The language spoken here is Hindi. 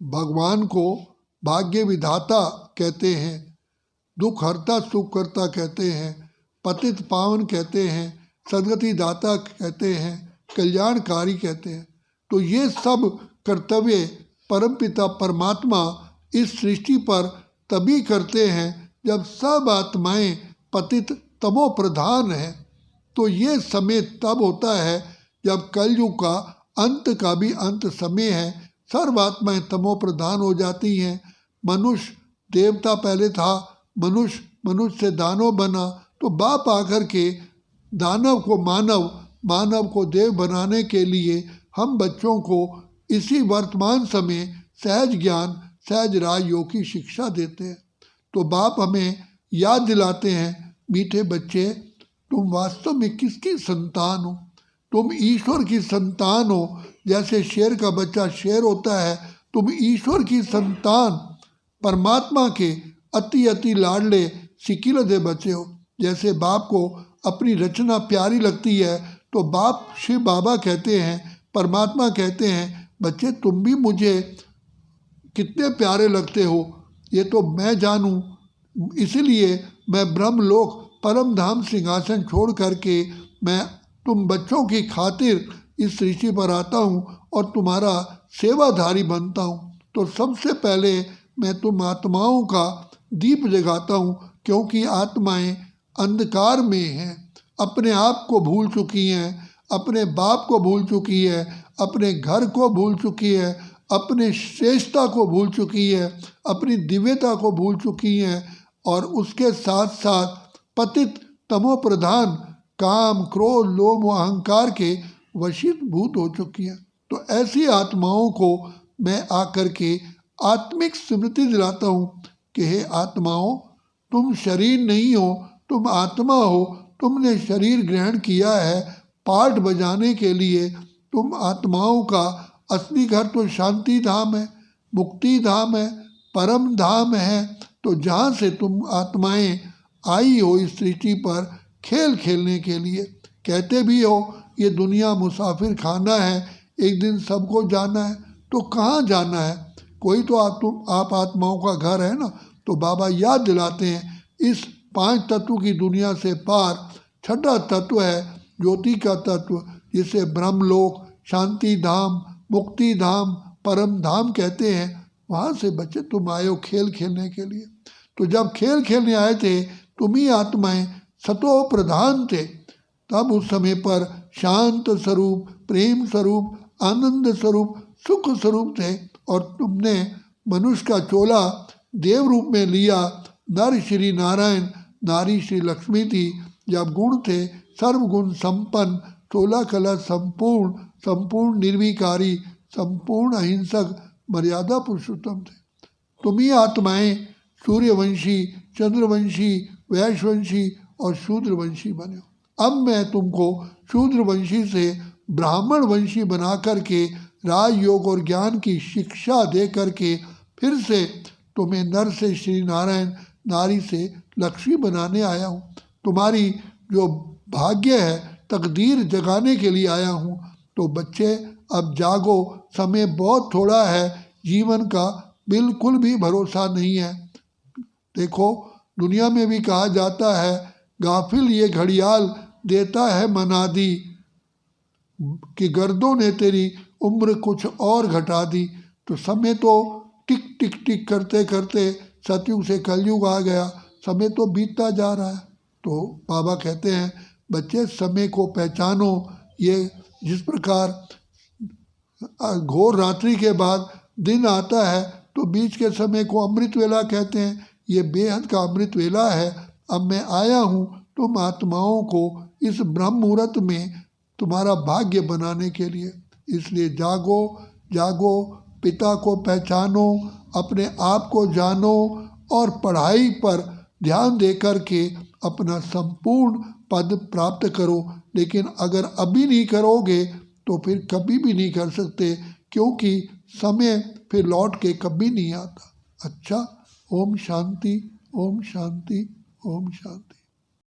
भगवान को भाग्य विधाता कहते हैं, दुख हरता सुख करता कहते हैं, पतित पावन कहते हैं, सदगति दाता कहते हैं, कल्याणकारी कहते हैं। तो ये सब कर्तव्य परमपिता परमात्मा इस सृष्टि पर तभी करते हैं जब सब आत्माएं पतित तमो प्रधान हैं। तो ये समय तब होता है जब कलयुग का अंत का भी अंत समय है। सर्व आत्माएं तमो प्रधान हो जाती हैं। मनुष्य देवता पहले था, मनुष्य से दानव बना, तो बाप आकर के दानव को मानव, मानव को देव बनाने के लिए हम बच्चों को इसी वर्तमान समय सहज ज्ञान, सहज राजयोग की शिक्षा देते हैं। तो बाप हमें याद दिलाते हैं, मीठे बच्चे तुम वास्तव में किसकी संतान हो? तुम ईश्वर की संतान हो। जैसे शेर का बच्चा शेर होता है, तुम ईश्वर की संतान, परमात्मा के अति अति लाडले सिकिलदे बच्चे हो। जैसे बाप को अपनी रचना प्यारी लगती है तो बाप शिव बाबा कहते हैं, परमात्मा कहते हैं, बच्चे तुम भी मुझे कितने प्यारे लगते हो, ये तो मैं जानूं। इसीलिए मैं ब्रह्मलोक परम धाम सिंहासन छोड़ करके मैं तुम बच्चों की खातिर इस सृष्टि पर आता हूँ और तुम्हारा सेवाधारी बनता हूँ। तो सबसे पहले मैं तुम आत्माओं का दीप जगाता हूँ, क्योंकि आत्माएं अंधकार में हैं, अपने आप को भूल चुकी हैं, अपने बाप को भूल चुकी है, अपने घर को भूल चुकी है, अपने श्रेष्ठता को भूल चुकी है, अपनी दिव्यता को भूल चुकी हैं, और उसके साथ साथ पतित तमो प्रधान काम क्रोध लोभ व अहंकार के वशीभूत हो चुकी हैं। तो ऐसी आत्माओं को मैं आकर के आत्मिक स्मृति दिलाता हूँ कि हे आत्माओं, तुम शरीर नहीं हो, तुम आत्मा हो। तुमने शरीर ग्रहण किया है पाठ बजाने के लिए। तुम आत्माओं का असली घर तो शांति धाम है, मुक्ति धाम है, परम धाम है। तो जहाँ से तुम आत्माएं आई हो इस सृष्टि पर खेल खेलने के लिए। कहते भी हो ये दुनिया मुसाफिर खाना है, एक दिन सबको जाना है। तो कहाँ जाना है? कोई तो आप आत्माओं का घर है ना। तो बाबा याद दिलाते हैं, इस 5 तत्व की दुनिया से पार 6ठा तत्व है ज्योति का तत्व, जिसे ब्रह्मलोक, शांति धाम, मुक्ति धाम, परम धाम कहते हैं। वहाँ से बच्चे तुम आए हो खेल खेलने के लिए। तो जब खेल खेलने आए थे, तुम ही आत्माएं सतो प्रधान थे। तब उस समय पर शांत स्वरूप, प्रेम स्वरूप, आनंद स्वरूप, सुख स्वरूप थे। और तुमने मनुष्य का चोला देव रूप में लिया। नर श्री नारायण, नारी श्री लक्ष्मी थी। जब गुण थे सर्वगुण संपन्न, 16 कला संपूर्ण, संपूर्ण निर्विकारी, संपूर्ण अहिंसक, मर्यादा पुरुषोत्तम थे। तुम ही आत्माएं सूर्यवंशी, चंद्रवंशी, वैश्यवंशी और शूद्रवंशी बने हो। अब मैं तुमको शूद्रवंशी से ब्राह्मण वंशी बना करके राजयोग और ज्ञान की शिक्षा दे करके फिर से तुम्हें नर से श्री नारायण, नारी से लक्ष्मी बनाने आया हूँ। तुम्हारी जो भाग्य है, तकदीर जगाने के लिए आया हूँ। तो बच्चे अब जागो, समय बहुत थोड़ा है, जीवन का बिल्कुल भी भरोसा नहीं है। देखो दुनिया में भी कहा जाता है, गाफिल ये घड़ियाल देता है मनादी, कि गर्दों ने तेरी उम्र कुछ और घटा दी। तो समय तो टिक टिक टिक करते करते सतयुग से कलयुग आ गया, समय तो बीतता जा रहा है। तो बाबा कहते हैं, बच्चे समय को पहचानो। ये जिस प्रकार घोर रात्रि के बाद दिन आता है, तो बीच के समय को अमृत वेला कहते हैं। ये बेहद का अमृत वेला है। अब मैं आया हूँ तुम आत्माओं को इस ब्रह्म मुहूर्त में तुम्हारा भाग्य बनाने के लिए। इसलिए जागो जागो, पिता को पहचानो, अपने आप को जानो और पढ़ाई पर ध्यान दे कर के अपना संपूर्ण पद प्राप्त करो। लेकिन अगर अभी नहीं करोगे तो फिर कभी भी नहीं कर सकते, क्योंकि समय फिर लौट के कभी नहीं आता। अच्छा, ओम शांति, ओम शांति, ओम शांति।